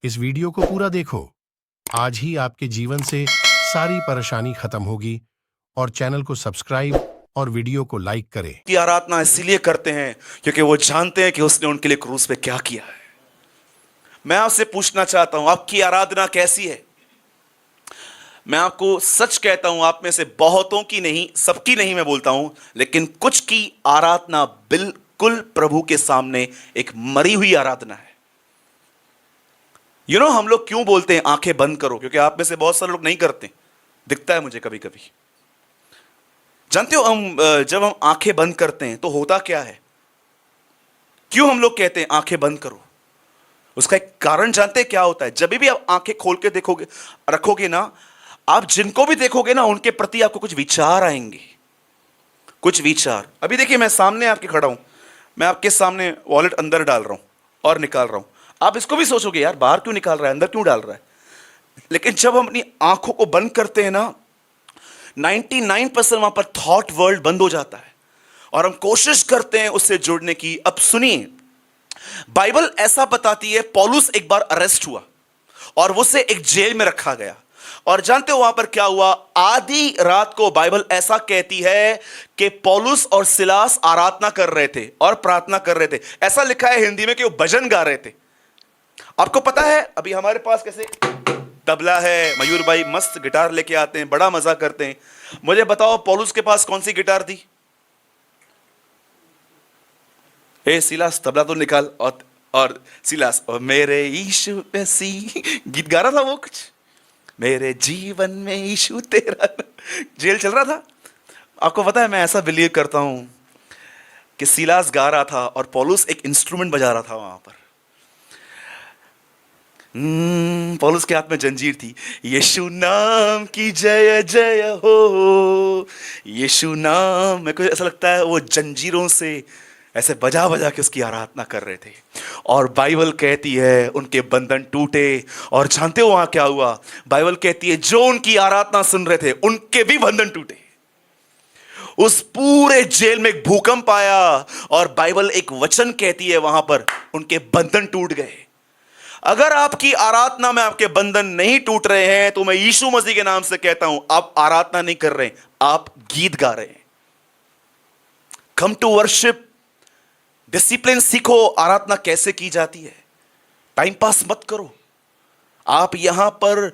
इस वीडियो को पूरा देखो। आज ही आपके जीवन से सारी परेशानी खत्म होगी और चैनल को सब्सक्राइब और वीडियो को लाइक करें। की आराधना इसलिए करते हैं क्योंकि वो जानते हैं कि उसने उनके लिए क्रूस पे क्या किया है। मैं आपसे पूछना चाहता हूं, आपकी आराधना कैसी है? मैं आपको सच कहता हूं, आप में से बहुतों की नहीं, सबकी नहीं मैं बोलता हूं, लेकिन कुछ की आराधना बिल्कुल प्रभु के सामने एक मरी हुई आराधना है। हम लोग क्यों बोलते हैं आंखें बंद करो? क्योंकि आप में से बहुत सारे लोग नहीं करते, दिखता है मुझे कभी कभी। जानते हो, जब हम आंखें बंद करते हैं तो होता क्या है? क्यों हम लोग कहते हैं आंखें बंद करो? उसका एक कारण जानते हैं क्या होता है? जब भी आप आंखें खोल के देखोगे, रखोगे ना, आप जिनको भी देखोगे ना, उनके प्रति आपको कुछ विचार आएंगे, कुछ विचार। अभी देखिए, मैं सामने आपके खड़ा हूं, मैं आपके सामने वॉलेट अंदर डाल रहा हूं और निकाल रहा हूं। आप इसको भी सोचोगे, यार बाहर क्यों निकाल रहा है, अंदर क्यों डाल रहा है? लेकिन जब हम अपनी आंखों को बंद करते हैं ना, 99% वहां पर थॉट वर्ल्ड बंद हो जाता है और हम कोशिश करते हैं उससे जुड़ने की। अब सुनिए, बाइबल ऐसा बताती है, पौलुस एक बार अरेस्ट हुआ और उसे एक जेल में रखा गया। और जानते हो वहां पर क्या हुआ? आधी रात को बाइबल ऐसा कहती है कि पौलुस और सिलास आराधना कर रहे थे और प्रार्थना कर रहे थे। ऐसा लिखा है हिंदी में कि वो भजन गा रहे थे। आपको पता है, अभी हमारे पास कैसे तबला है, मयूर भाई मस्त गिटार लेके आते हैं, बड़ा मजा करते हैं। मुझे बताओ, पौलुस के पास कौन सी गिटार थी? ए सिलास, तबला तो निकाल। और सिलास, और मेरे यीशु मसीह गीत गा रहा था वो, कुछ मेरे जीवन में यीशु तेरा। जेल चल रहा था। आपको पता है, मैं ऐसा बिलीव करता हूं कि सिलास गा रहा था और पौलुस एक इंस्ट्रूमेंट बजा रहा था वहां पर। पौलुस के हाथ में जंजीर थी। यीशु नाम की जय जय हो, यीशु नाम। मेरे को ऐसा लगता है वो जंजीरों से ऐसे बजा बजा के उसकी आराधना कर रहे थे। और बाइबल कहती है उनके बंधन टूटे। और जानते हो वहां क्या हुआ? बाइबल कहती है जो उनकी आराधना सुन रहे थे उनके भी बंधन टूटे। उस पूरे जेल में एक भूकंप आया और बाइबल एक वचन कहती है वहां पर उनके बंधन टूट गए। अगर आपकी आराधना में आपके बंधन नहीं टूट रहे हैं तो मैं यीशु मसीह के नाम से कहता हूं, आप आराधना नहीं कर रहे हैं, आप गीत गा रहे हैं। कम टू वर्शिप, डिसिप्लिन सीखो, आराधना कैसे की जाती है। टाइम पास मत करो। आप यहां पर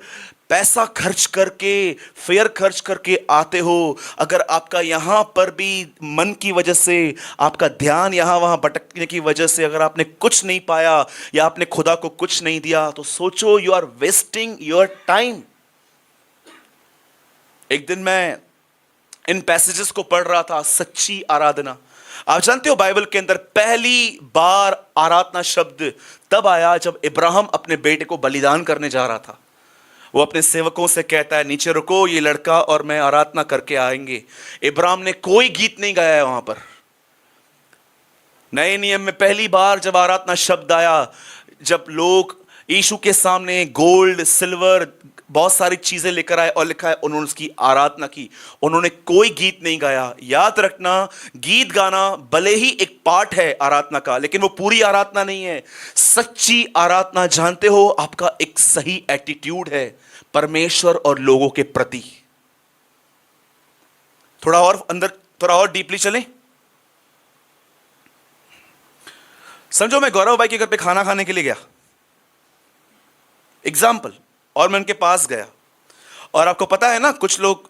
पैसा खर्च करके, फेयर खर्च करके आते हो। अगर आपका यहां पर भी मन की वजह से, आपका ध्यान यहां वहां भटकने की वजह से अगर आपने कुछ नहीं पाया या आपने खुदा को कुछ नहीं दिया, तो सोचो you are wasting your time. एक दिन मैं इन पैसेजेस को पढ़ रहा था, सच्ची आराधना। आप जानते हो बाइबल के अंदर पहली बार आराधना शब्द तब आया जब इब्राहिम अपने बेटे को बलिदान करने जा रहा था। वो अपने सेवकों से कहता है, नीचे रुको, ये लड़का और मैं आराधना करके आएंगे। इब्राहिम ने कोई गीत नहीं गाया है वहां पर। नए नियम में पहली बार जब आराधना शब्द आया, जब लोग यीशु के सामने गोल्ड, सिल्वर, बहुत सारी चीजें लेकर आए और लिखा है उन्होंने उसकी आराधना की। उन्होंने कोई गीत नहीं गाया। याद रखना, गीत गाना भले ही एक पार्ट है आराधना का, लेकिन वो पूरी आराधना नहीं है। सच्ची आराधना, जानते हो, आपका एक सही एटीट्यूड है परमेश्वर और लोगों के प्रति। थोड़ा और अंदर, थोड़ा और डीपली चलें। समझो मैं गौरव भाई के घर पे खाना खाने के लिए गया, एग्जाम्पल, और मैं उनके पास गया। और आपको पता है ना, कुछ लोग,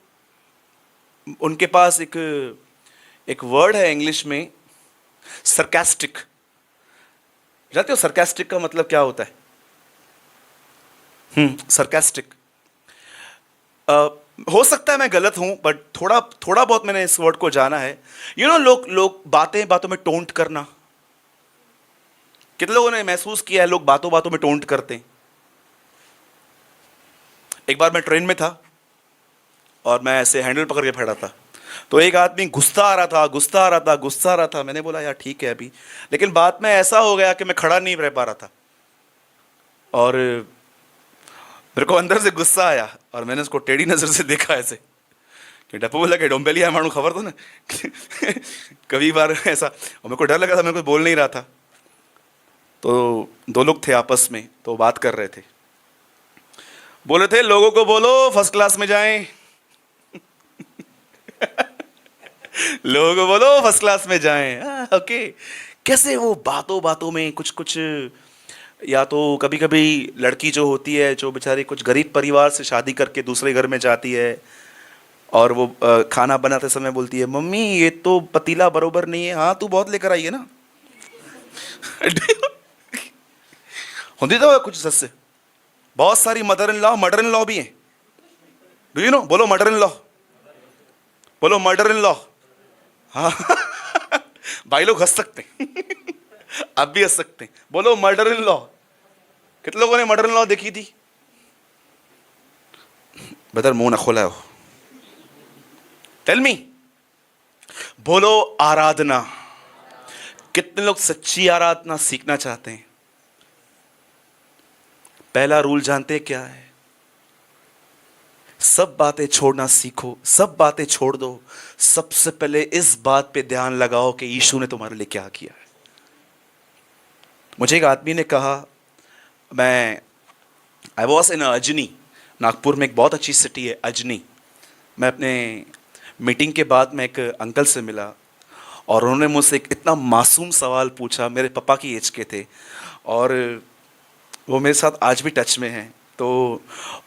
उनके पास एक वर्ड है इंग्लिश में, सरकास्टिक। जानते हो सरकास्टिक का मतलब क्या होता है? सरकास्टिक। हो सकता है मैं गलत हूं, बट थोड़ा थोड़ा बहुत मैंने इस वर्ड को जाना है। लोग बातें बातों में टोंट करना। कितने लोगों ने महसूस किया है लोग बातों बातों में टोंट करते हैं? एक बार मैं ट्रेन में था और मैं ऐसे हैंडल पकड़ के खड़ा था, तो एक आदमी गुस्सा आ रहा था। मैंने बोला यार ठीक है अभी, लेकिन बाद में ऐसा हो गया कि मैं खड़ा नहीं रह पा रहा था और मेरे को अंदर से गुस्सा आया और मैंने उसको टेढ़ी नजर से देखा ऐसे कि डप्पू बोला कि डोंबेलिया मानू, खबर तो ना। कभी बार ऐसा, और मेरे को डर लगा था, मैं कुछ बोल नहीं रहा था। तो दो लोग थे आपस में, तो बात कर रहे थे। बोले थे लोगों को बोलो फर्स्ट क्लास में जाएं। लोगों को बोलो फर्स्ट क्लास में जाएं। ओके। कैसे वो बातों बातों में कुछ कुछ, या तो कभी कभी लड़की जो होती है, जो बेचारी कुछ गरीब परिवार से शादी करके दूसरे घर में जाती है, और वो खाना बनाते समय बोलती है, मम्मी ये तो पतीला बरोबर नहीं है। हाँ तू बहुत लेकर आई है ना। होती तो कुछ सच, बहुत सारी मदर इन लॉ भी हैं। Do you know? बोलो मदर इन लॉ, बोलो मदर इन लॉ। हाँ। भाई लोग हंस सकते हैं। आप भी हंस सकते हैं। बोलो मर्डर इन लॉ। कितने लोगों ने मर्डर इन लॉ देखी थी? बदर मुंह ना खोला हो। Tell me. बोलो आराधना। कितने लोग सच्ची आराधना सीखना चाहते हैं? पहला रूल जानते हैं क्या है? सब बातें छोड़ना सीखो, सब बातें छोड़ दो। सबसे पहले इस बात पे ध्यान लगाओ कि यीशु ने तुम्हारे लिए क्या किया है। मुझे एक आदमी ने कहा, I was in Ajni, Nagpur में एक बहुत अच्छी सिटी है अजनी। मैं अपने मीटिंग के बाद मैं एक अंकल से मिला, और उन्होंने मुझसे एक इतना मासूम सवाल पूछा, मेरे पापा की एज के थे, और वो मेरे साथ आज भी टच में हैं। तो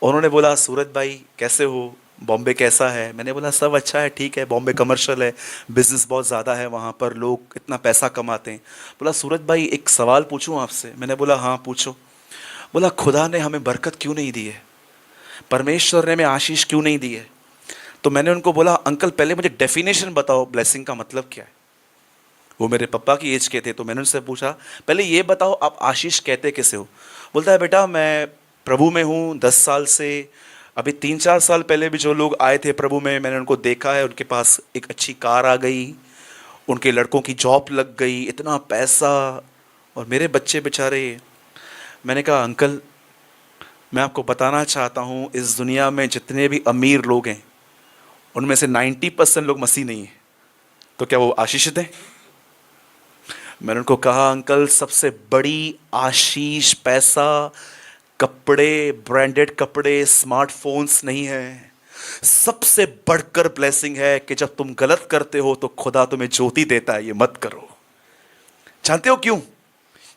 उन्होंने बोला, सूरज भाई कैसे हो, बॉम्बे कैसा है? मैंने बोला सब अच्छा है, ठीक है, बॉम्बे कमर्शियल है, बिजनेस बहुत ज़्यादा है वहाँ पर, लोग इतना पैसा कमाते हैं। बोला सूरज भाई एक सवाल पूछूं आपसे? मैंने बोला हाँ पूछो। बोला खुदा ने हमें बरकत क्यों नहीं दी है, परमेश्वर ने हमें आशीष क्यों नहीं दी है? तो मैंने उनको बोला अंकल पहले मुझे डेफिनेशन बताओ, ब्लेसिंग का मतलब क्या है। वो मेरे पापा की एज के थे, तो मैंने उनसे पूछा पहले ये बताओ आप आशीष कहते कैसे हो? बोलता है बेटा मैं प्रभु में हूँ 10 साल से, अभी 3-4 साल पहले भी जो लोग आए थे प्रभु में, मैंने उनको देखा है, उनके पास एक अच्छी कार आ गई, उनके लड़कों की जॉब लग गई, इतना पैसा, और मेरे बच्चे बेचारे। मैंने कहा अंकल मैं आपको बताना चाहता हूँ, इस दुनिया में जितने भी अमीर लोग हैं उनमें से 90% लोग मसीह नहीं हैं, तो क्या वो आशीषित हैं? मैंने उनको कहा अंकल सबसे बड़ी आशीष पैसा, कपड़े, ब्रांडेड कपड़े, स्मार्टफोन्स नहीं है। सबसे बढ़कर ब्लेसिंग है कि जब तुम गलत करते हो तो खुदा तुम्हें ज्योति देता है, ये मत करो। जानते हो क्यों?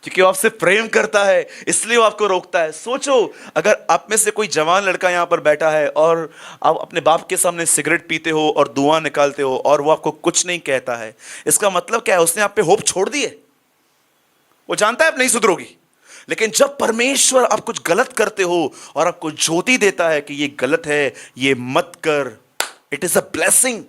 क्योंकि वो आपसे प्रेम करता है, इसलिए वो आपको रोकता है। सोचो अगर आप में से कोई जवान लड़का यहां पर बैठा है और आप अपने बाप के सामने सिगरेट पीते हो और धुआं निकालते हो और वो आपको कुछ नहीं कहता है, इसका मतलब क्या है? उसने आप पे होप छोड़ दी है। वो जानता है आप नहीं सुधरोगी, लेकिन जब परमेश्वर आप कुछ गलत करते हो और आपको ज्योति देता है कि ये गलत है, ये मत कर, इट इज अ ब्लेसिंग,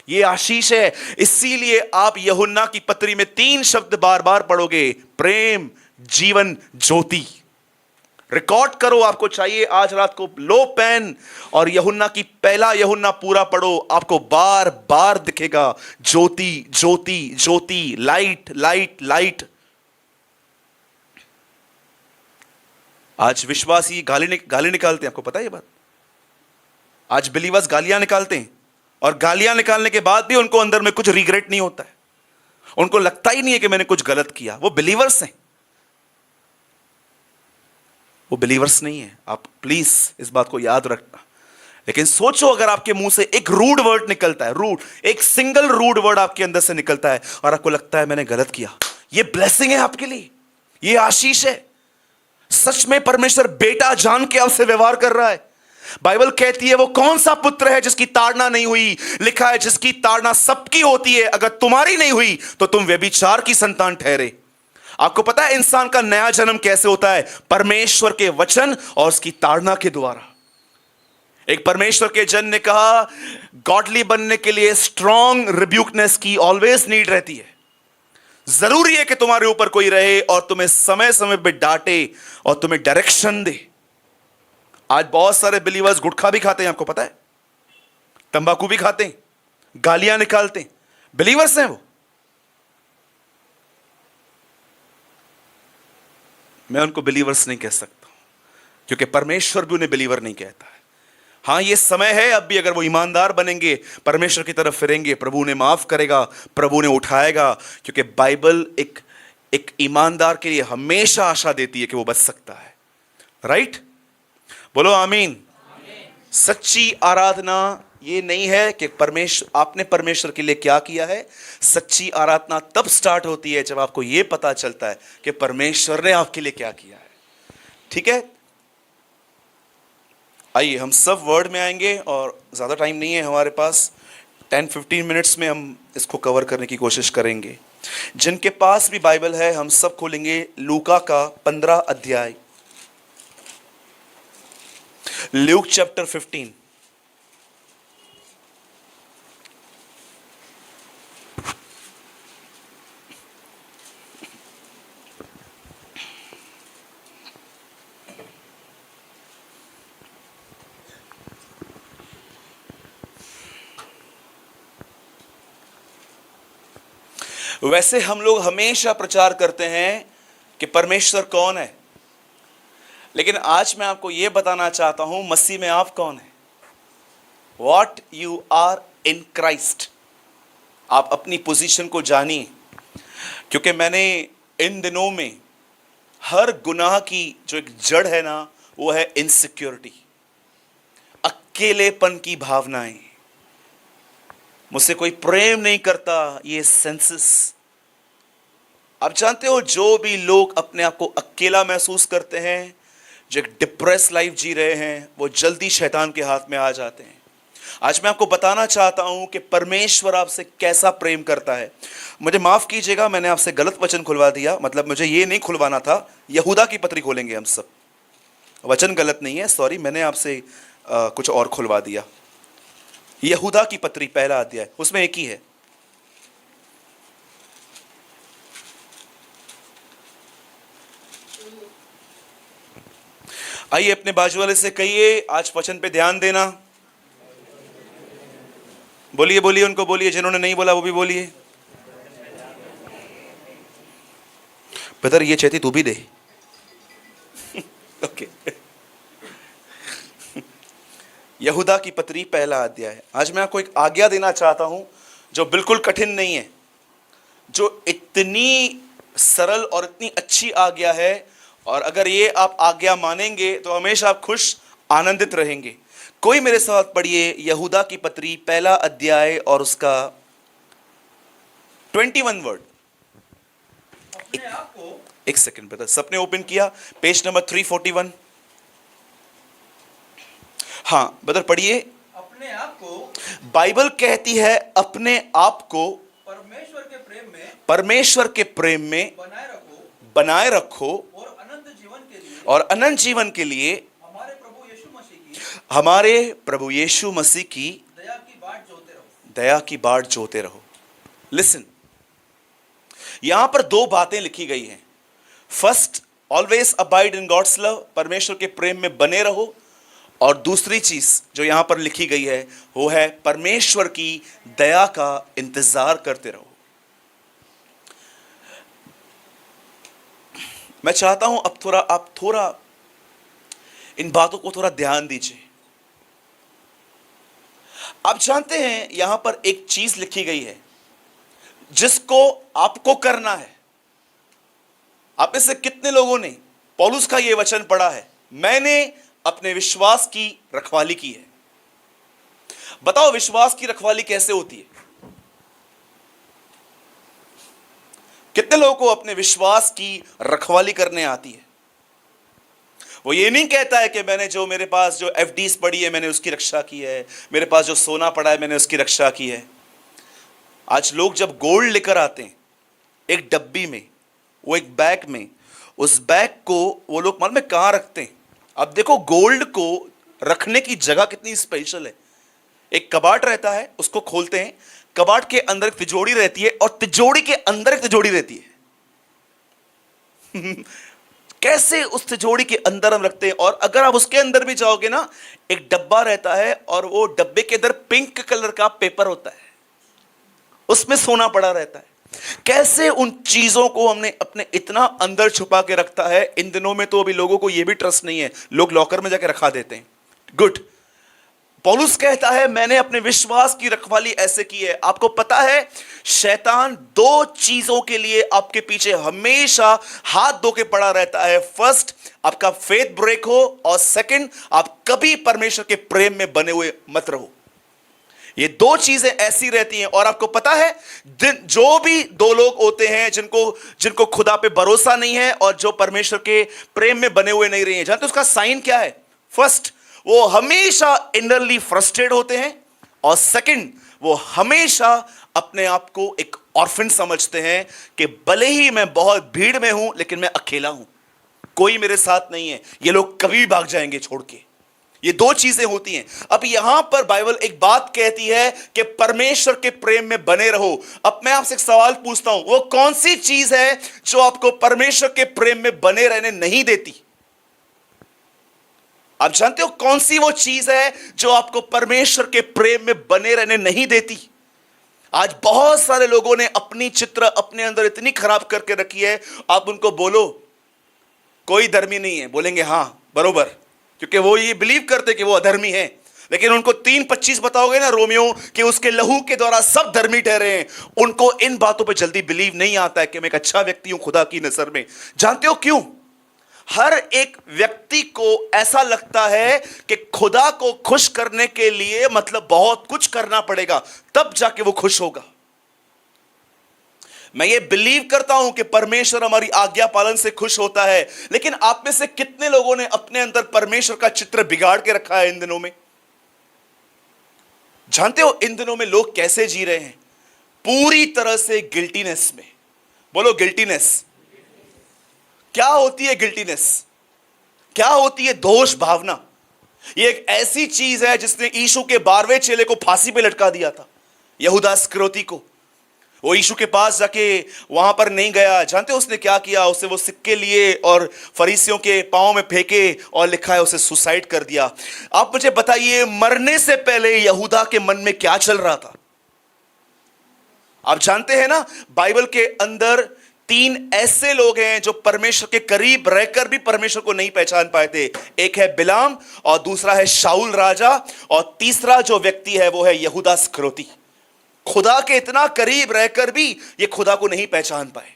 ये आशीष है। इसीलिए आप यूहन्ना की पत्री में 3 शब्द बार बार पढ़ोगे, प्रेम, जीवन, ज्योति। रिकॉर्ड करो, आपको चाहिए आज रात को लो पेन और यूहन्ना की पहला यूहन्ना पूरा पढ़ो, आपको बार बार दिखेगा ज्योति ज्योति ज्योति, लाइट लाइट लाइट। आज विश्वासी गाली निकालते हैं, आपको पता है ये बात? आज बिलीवर्स गालियां निकालते हैं, और गालियां निकालने के बाद भी उनको अंदर में कुछ रिग्रेट नहीं होता है, उनको लगता ही नहीं है कि मैंने कुछ गलत किया। वो बिलीवर्स हैं, वो बिलीवर्स नहीं है। आप प्लीज इस बात को याद रखना। लेकिन सोचो अगर आपके मुंह से एक रूड वर्ड निकलता है, रूड, एक सिंगल रूड वर्ड आपके अंदर से निकलता है और आपको लगता है मैंने गलत किया, ये ब्लेसिंग है आपके लिए, ये आशीष है। सच में परमेश्वर बेटा जान के आपसे व्यवहार कर रहा है। बाइबल कहती है वो कौन सा पुत्र है जिसकी ताड़ना नहीं हुई? लिखा है जिसकी ताड़ना सबकी होती है, अगर तुम्हारी नहीं हुई तो तुम व्यभिचार की संतान ठहरे। आपको पता है इंसान का नया जन्म कैसे होता है? परमेश्वर के वचन और उसकी ताड़ना के द्वारा। एक परमेश्वर के जन ने कहा गॉडली बनने के लिए स्ट्रॉन्ग रिब्यूकनेस की ऑलवेज नीड रहती है। जरूरी है कि तुम्हारे ऊपर कोई रहे और तुम्हें समय समय पे डांटे और तुम्हें डायरेक्शन दे। आज बहुत सारे बिलीवर्स गुटखा भी खाते हैं, आपको पता है, तंबाकू भी खाते हैं, गालियां निकालते हैं, बिलीवर्स हैं वो। मैं उनको बिलीवर्स नहीं कह सकता क्योंकि परमेश्वर भी उन्हें बिलीवर नहीं कहता है। हाँ ये समय है, अब भी अगर वो ईमानदार बनेंगे, परमेश्वर की तरफ फिरेंगे, प्रभु ने माफ करेगा, प्रभु ने उठाएगा। क्योंकि बाइबल एक एक ईमानदार के लिए हमेशा आशा देती है कि वो बच सकता है। राइट? बोलो आमीन। सच्ची आराधना ये नहीं है कि आपने परमेश्वर के लिए क्या किया है। सच्ची आराधना तब स्टार्ट होती है जब आपको यह पता चलता है कि परमेश्वर ने आपके लिए क्या किया है। ठीक है, आइए हम सब वर्ड में आएंगे और ज्यादा टाइम नहीं है हमारे पास, 10-15 मिनट्स में हम इसको कवर करने की कोशिश करेंगे। जिनके पास भी बाइबल है हम सब खोलेंगे लूका का 15 अध्याय, ल्यूक चैप्टर 15। वैसे हम लोग हमेशा प्रचार करते हैं कि परमेश्वर कौन है, लेकिन आज मैं आपको यह बताना चाहता हूं मसीह में आप कौन है। What you are in Christ. आप अपनी पोजीशन को जानिए, क्योंकि मैंने इन दिनों में हर गुनाह की जो एक जड़ है ना, वो है इनसिक्योरिटी, अकेलेपन की भावनाएं। मुझसे कोई प्रेम नहीं करता, ये सेंसेस। आप जानते हो जो भी लोग अपने आप को अकेला महसूस करते हैं, जो एक डिप्रेस लाइफ जी रहे हैं, वो जल्दी शैतान के हाथ में आ जाते हैं। आज मैं आपको बताना चाहता हूं कि परमेश्वर आपसे कैसा प्रेम करता है। मुझे माफ कीजिएगा, मैंने आपसे गलत वचन खुलवा दिया, मतलब मुझे ये नहीं खुलवाना था। यहूदा की पत्री खोलेंगे हम सब, वचन गलत नहीं है, सॉरी, मैंने आपसे कुछ और खुलवा दिया। यहूदा की पत्री पहला अध्याय, उसमें एक ही है। आइए अपने बाजू वाले से कहिए, आज वचन पे ध्यान देना। बोलिए बोलिए, उनको बोलिए, जिन्होंने नहीं बोला वो भी बोलिए। ब्रदर ये चाहती तू भी दे। ओके। यहूदा की पत्री पहला अध्याय। आज मैं आपको एक आज्ञा देना चाहता हूं जो बिल्कुल कठिन नहीं है, जो इतनी सरल और इतनी अच्छी आज्ञा है, और अगर ये आप आज्ञा मानेंगे तो हमेशा आप खुश आनंदित रहेंगे। कोई मेरे साथ पढ़िए यहूदा की पत्री पहला अध्याय और उसका 21 वर्ड। एक सेकंड ब्रदर, सबने ओपन किया पेज नंबर 341। हाँ ब्रदर पढ़िए। अपने आप को, बाइबल कहती है अपने आप को परमेश्वर के प्रेम में बनाए रखो और अनंत जीवन के लिए हमारे प्रभु यीशु मसीह की दया की बाट जोते रहो। लिसन, यहां पर दो बातें लिखी गई हैं। First, always abide in God's love, परमेश्वर के प्रेम में बने रहो। और दूसरी चीज जो यहां पर लिखी गई है वो है परमेश्वर की दया का इंतजार करते रहो। मैं चाहता हूं अब आप थोड़ा इन बातों को थोड़ा ध्यान दीजिए। आप जानते हैं यहां पर एक चीज लिखी गई है जिसको आपको करना है। आप में से कितने लोगों ने पौलुस का यह वचन पढ़ा है, मैंने अपने विश्वास की रखवाली की है। बताओ विश्वास की रखवाली कैसे होती है? कितने लोगों को अपने विश्वास की रखवाली करने आती है? वो ये नहीं कहता है कि मैंने जो मेरे पास जो एफडीज पड़ी है मैंने उसकी रक्षा की है, मेरे पास जो सोना पड़ा है मैंने उसकी रक्षा की है। आज लोग जब गोल्ड लेकर आते हैं एक डब्बी में, वो एक बैग में, उस बैग को वो लोग मालूम है कहां रखते हैं? अब देखो गोल्ड को रखने की जगह कितनी स्पेशल है। एक कबाड़ रहता है, उसको खोलते हैं, कबाड़ के अंदर एक तिजोरी रहती है और तिजोरी के अंदर एक तिजोरी रहती है। कैसे उस तिजोरी के अंदर हम रखते हैं। और अगर आप उसके अंदर भी जाओगे ना, एक डब्बा रहता है और वो डब्बे के अंदर पिंक कलर का पेपर होता है, उसमें सोना पड़ा रहता है। कैसे उन चीजों को हमने अपने इतना अंदर छुपा के रखता है। इन दिनों में तो अभी लोगों को यह भी ट्रस्ट नहीं है, लोग लॉकर में जाके रखा देते हैं। गुड, पौलुस कहता है मैंने अपने विश्वास की रखवाली ऐसे की है। आपको पता है शैतान दो चीजों के लिए आपके पीछे हमेशा हाथ धो के पड़ा रहता है। फर्स्ट, आपका फेथ ब्रेक हो, और सेकंड, आप कभी परमेश्वर के प्रेम में बने हुए मत रहो। ये दो चीजें ऐसी रहती हैं। और आपको पता है जो भी दो लोग होते हैं जिनको खुदा पे भरोसा नहीं है और जो परमेश्वर के प्रेम में बने हुए नहीं रहे हैं, जानते उसका साइन क्या है? फर्स्ट, वो हमेशा इनरली फ्रस्ट्रेट होते हैं, और सेकंड, वो हमेशा अपने आप को एक ऑर्फन समझते हैं कि भले ही मैं बहुत भीड़ में हूं लेकिन मैं अकेला हूं, कोई मेरे साथ नहीं है, ये लोग कभी भाग जाएंगे छोड़ के। ये दो चीजें होती हैं। अब यहां पर बाइबल एक बात कहती है कि परमेश्वर के प्रेम में बने रहो। अब मैं आपसे एक सवाल पूछता हूं, वो कौन सी चीज है जो आपको परमेश्वर के प्रेम में बने रहने नहीं देती? आप जानते हो कौन सी वो चीज है जो आपको परमेश्वर के प्रेम में बने रहने नहीं देती? आज बहुत सारे लोगों ने अपनी चित्र अपने अंदर इतनी खराब करके रखी है, आप उनको बोलो कोई धर्मी नहीं है, बोलेंगे हां बरोबर, क्योंकि वो ये बिलीव करते कि वो अधर्मी है। लेकिन उनको 3:25 बताओगे ना रोमियो कि उसके लहू के द्वारा सब धर्मी ठहरे हैं, उनको इन बातों पे जल्दी बिलीव नहीं आता है कि मैं एक अच्छा व्यक्ति हूं खुदा की नजर में। जानते हो क्यों? हर एक व्यक्ति को ऐसा लगता है कि खुदा को खुश करने के लिए मतलब बहुत कुछ करना पड़ेगा, तब जाके वो खुश होगा। मैं ये बिलीव करता हूं कि परमेश्वर हमारी आज्ञा पालन से खुश होता है, लेकिन आप में से कितने लोगों ने अपने अंदर परमेश्वर का चित्र बिगाड़ के रखा है इन दिनों में? जानते हो इन दिनों में लोग कैसे जी रहे हैं? पूरी तरह से गिल्टीनेस में। बोलो गिल्टीनेस। क्या होती है गिल्टीनेस? क्या होती है दोष भावना? ये एक ऐसी चीज है जिसने यीशु के 12वें चेले को फांसी पे लटका दिया था, यहूदा इस्करियोती को। वो यीशु के पास जाके वहां पर नहीं गया। जानते हो उसने क्या किया? उसे वो सिक्के लिए और फरीसियों के पांव में फेंके, और लिखा है उसे सुसाइड कर दिया। आप मुझे बताइए मरने से पहले यहूदा के मन में क्या चल रहा था? आप जानते हैं ना बाइबल के अंदर 3 ऐसे लोग हैं जो परमेश्वर के करीब रहकर भी परमेश्वर को नहीं पहचान पाए थे। एक है बिलाम, और दूसरा है शाऊल राजा, और तीसरा जो व्यक्ति है वो है यहूदा इस्करियोती। खुदा के इतना करीब रहकर भी ये खुदा को नहीं पहचान पाए।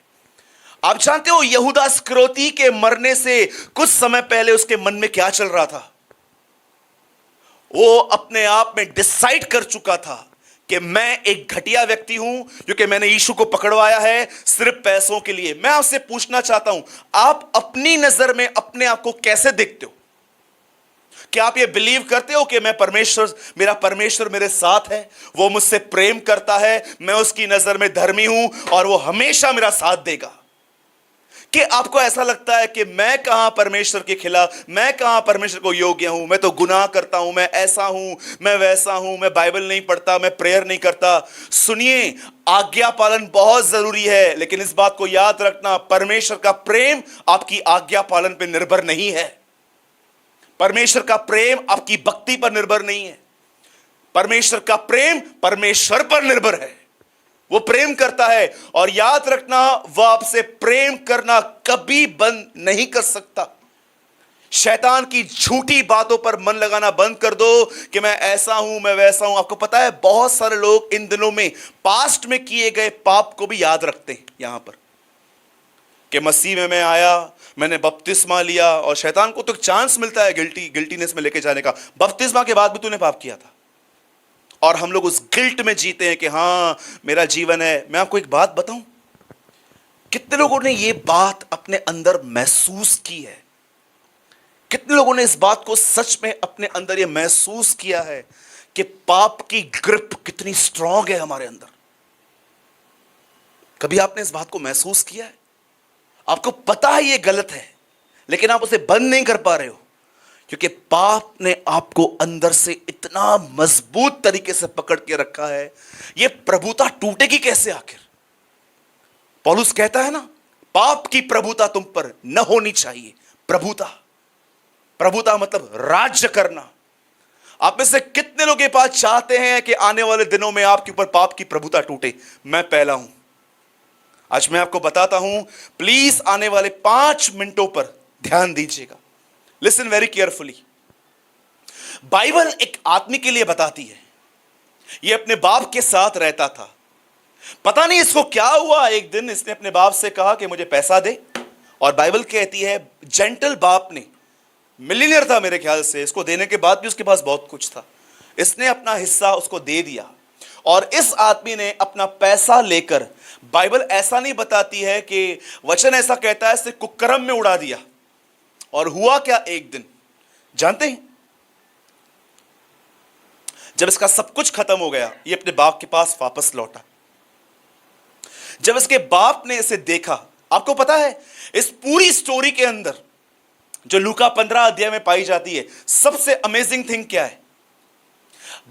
आप जानते हो यहूदा इस्करियोती के मरने से कुछ समय पहले उसके मन में क्या चल रहा था? वो अपने आप में डिसाइड कर चुका था कि मैं एक घटिया व्यक्ति हूं क्योंकि मैंने यीशु को पकड़वाया है सिर्फ पैसों के लिए। मैं आपसे पूछना चाहता हूं, आप अपनी नजर में अपने आप को कैसे देखते हो? क्या आप ये बिलीव करते हो कि मेरा परमेश्वर मेरे साथ है, वो मुझसे प्रेम करता है, मैं उसकी नजर में धर्मी हूं और वो हमेशा मेरा साथ देगा? कि आपको ऐसा लगता है कि मैं कहां परमेश्वर के खिलाफ, मैं कहां परमेश्वर को योग्य हूं, मैं तो गुनाह करता हूं, मैं ऐसा हूं, मैं वैसा हूं, मैं बाइबल नहीं पढ़ता, मैं प्रेयर नहीं करता। सुनिए, आज्ञा पालन बहुत जरूरी है, लेकिन इस बात को याद रखना, परमेश्वर का प्रेम आपकी आज्ञा पालन पर निर्भर नहीं है। परमेश्वर का प्रेम आपकी भक्ति पर निर्भर नहीं है। परमेश्वर का प्रेम परमेश्वर पर निर्भर है। वो प्रेम करता है, और याद रखना वह आपसे प्रेम करना कभी बंद नहीं कर सकता। शैतान की झूठी बातों पर मन लगाना बंद कर दो कि मैं ऐसा हूं, मैं वैसा हूं। आपको पता है बहुत सारे लोग इन दिनों में पास्ट में किए गए पाप को भी याद रखते हैं यहां पर, कि मसीह में मैं आया, मैंने बपतिस्मा लिया, और शैतान को तो चांस मिलता है गिल्टीनेस में लेके जाने का। बपतिस्मा के बाद भी तूने पाप किया था, और हम लोग उस गिल्ट में जीते हैं कि हां मेरा जीवन है। मैं आपको एक बात बताऊं, कितने लोगों ने ये बात अपने अंदर महसूस की है? कितने लोगों ने इस बात को सच में अपने अंदर ये महसूस किया है कि पाप की ग्रिप कितनी स्ट्रांग है हमारे अंदर? कभी आपने इस बात को महसूस किया है? आपको पता है ये गलत है, लेकिन आप उसे बंद नहीं कर पा रहे हो, क्योंकि पाप ने आपको अंदर से इतना मजबूत तरीके से पकड़ के रखा है। ये प्रभुता टूटेगी कैसे आखिर? पौलुस कहता है ना, पाप की प्रभुता तुम पर न होनी चाहिए। प्रभुता मतलब राज्य करना। आप में से कितने लोग ये बात चाहते हैं कि आने वाले दिनों में आपके ऊपर पाप की प्रभुता टूटे? मैं पहला हूं। आज मैं आपको बताता हूं, प्लीज आने वाले 5 मिनटों पर ध्यान दीजिएगा। Listen very carefully. बाइबल एक आदमी के लिए बताती है, ये अपने बाप के साथ रहता था। पता नहीं इसको क्या हुआ, एक दिन इसने अपने बाप से कहा कि मुझे पैसा दे, और बाइबल कहती है जेंटल बाप ने, मिलियनियर था मेरे ख्याल से, इसको देने के बाद भी उसके पास बहुत कुछ था, इसने अपना हिस्सा उसको दे दिया। और इस आदमी ने अपना पैसा लेकर, बाइबल ऐसा नहीं बताती है कि वचन ऐसा कहता है, इसे कुकर्म में उड़ा दिया। और हुआ क्या, एक दिन जानते हैं, जब इसका सब कुछ खत्म हो गया, ये अपने बाप के पास वापस लौटा। जब इसके बाप ने इसे देखा, आपको पता है इस पूरी स्टोरी के अंदर जो लूका 15 अध्याय में पाई जाती है, सबसे अमेजिंग थिंग क्या है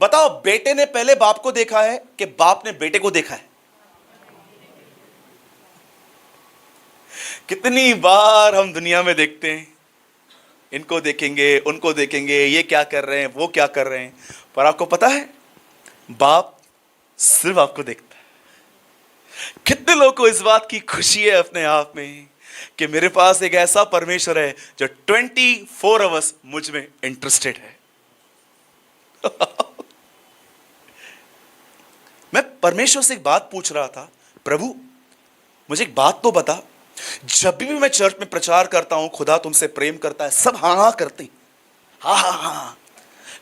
बताओ? बेटे ने पहले बाप को देखा है कि बाप ने बेटे को देखा है? कितनी बार हम दुनिया में देखते हैं, इनको देखेंगे, उनको देखेंगे, ये क्या कर रहे हैं, वो क्या कर रहे हैं, पर आपको पता है बाप सिर्फ आपको देखता है। कितने लोगों को इस बात की खुशी है अपने आप में कि मेरे पास एक ऐसा परमेश्वर है जो 24 आवर्स मुझ में इंटरेस्टेड है। मैं परमेश्वर से एक बात पूछ रहा था, प्रभु मुझे एक बात तो बता, जब भी मैं चर्च में प्रचार करता हूं खुदा तुमसे प्रेम करता है, सब हाँ हाँ करते हैं, हाँ हाँ हाँ,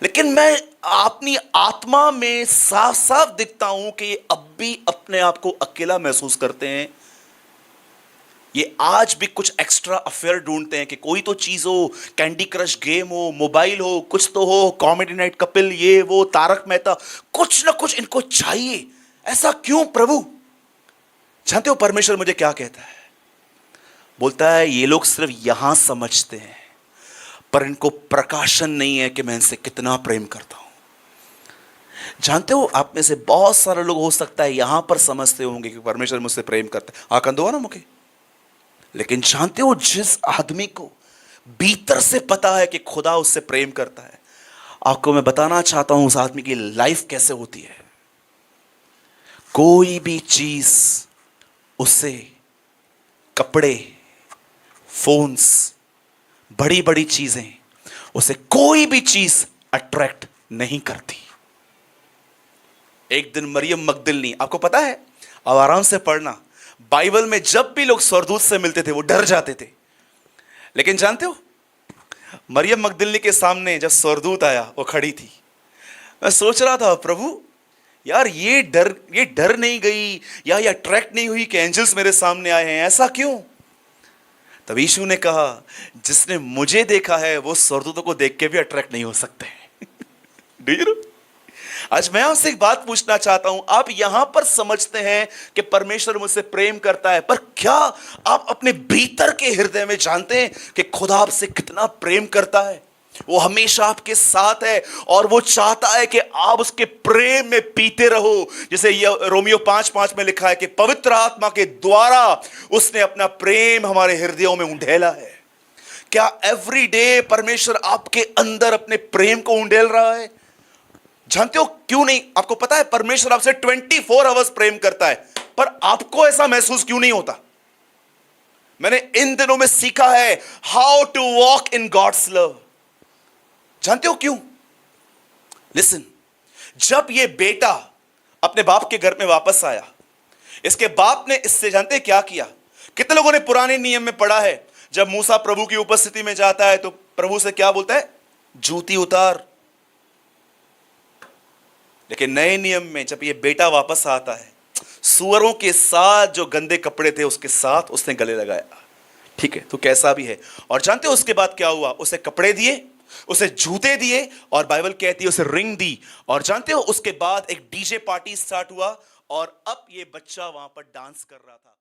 लेकिन मैं अपनी आत्मा में साफ साफ दिखता हूं कि ये अब भी अपने आप को अकेला महसूस करते हैं। ये आज भी कुछ एक्स्ट्रा अफेयर ढूंढते हैं कि कोई तो चीज हो, कैंडी क्रश गेम हो, मोबाइल हो, कुछ तो हो, कॉमेडी नाइट कपिल, ये वो, तारक मेहता, कुछ ना कुछ इनको चाहिए। ऐसा क्यों प्रभु? जानते हो परमेश्वर मुझे क्या कहता है? बोलता है ये लोग सिर्फ यहां समझते हैं, पर इनको प्रकाशन नहीं है कि मैं इनसे कितना प्रेम करता हूं। जानते हो आप में से बहुत सारे लोग हो सकता है यहां पर समझते होंगे कि परमेश्वर मुझसे प्रेम करता है, आकन दो ना मुझे, लेकिन जानते हो जिस आदमी को भीतर से पता है कि खुदा उससे प्रेम करता है, आपको मैं बताना चाहता हूं उस आदमी की लाइफ कैसे होती है। कोई भी चीज उसे, कपड़े, फोन्स, बड़ी बड़ी चीजें, उसे कोई भी चीज अट्रैक्ट नहीं करती। एक दिन मरियम मगदलिनी, आपको पता है, अब आराम से पढ़ना, बाइबल में जब भी लोग स्वर्गदूत से मिलते थे वो डर जाते थे, लेकिन जानते हो मरियम मगदलिनी के सामने जब स्वर्गदूत आया वो खड़ी थी। मैं सोच रहा था प्रभु यार ये डर नहीं गई या ये अट्रैक्ट नहीं हुई कि एंजल्स मेरे सामने आए हैं, ऐसा क्यों? तब यीशु ने कहा जिसने मुझे देखा है वो स्वर्गदूतों को देख के भी अट्रैक्ट नहीं हो सकते। Do you know? आज मैं आपसे एक बात पूछना चाहता हूं, आप यहां पर समझते हैं कि परमेश्वर मुझसे प्रेम करता है, पर क्या आप अपने भीतर के हृदय में जानते हैं कि खुदा आपसे कितना प्रेम करता है? वो हमेशा आपके साथ है और वो चाहता है कि आप उसके प्रेम में पीते रहो। जैसे ये रोमियो 5:5 में लिखा है कि पवित्र आत्मा के द्वारा उसने अपना प्रेम हमारे हृदयों में उंडेला है। क्या एवरी डे परमेश्वर आपके अंदर अपने प्रेम को उंडेल रहा है? जानते हो क्यों नहीं? आपको पता है परमेश्वर आपसे 24 आवर्स प्रेम करता है, पर आपको ऐसा महसूस क्यों नहीं होता? मैंने इन दिनों में सीखा है how to walk in God's love. जानते हो क्यों? लिसन, जब ये बेटा अपने बाप के घर में वापस आया, इसके बाप ने इससे जानते हैं क्या किया? कितने लोगों ने पुराने नियम में पढ़ा है, जब मूसा प्रभु की उपस्थिति में जाता है तो प्रभु से क्या बोलता है? जूती उतार। लेकिन नए नियम में जब ये बेटा वापस आता है, सुअरों के साथ जो गंदे कपड़े थे उसके साथ उसने गले लगाया। ठीक है, तो कैसा भी है। और जानते हो उसके बाद क्या हुआ? उसे कपड़े दिए, उसे जूते दिए, और बाइबल कहती है उसे रिंग दी। और जानते हो उसके बाद एक डीजे पार्टी स्टार्ट हुआ और अब ये बच्चा वहां पर डांस कर रहा था।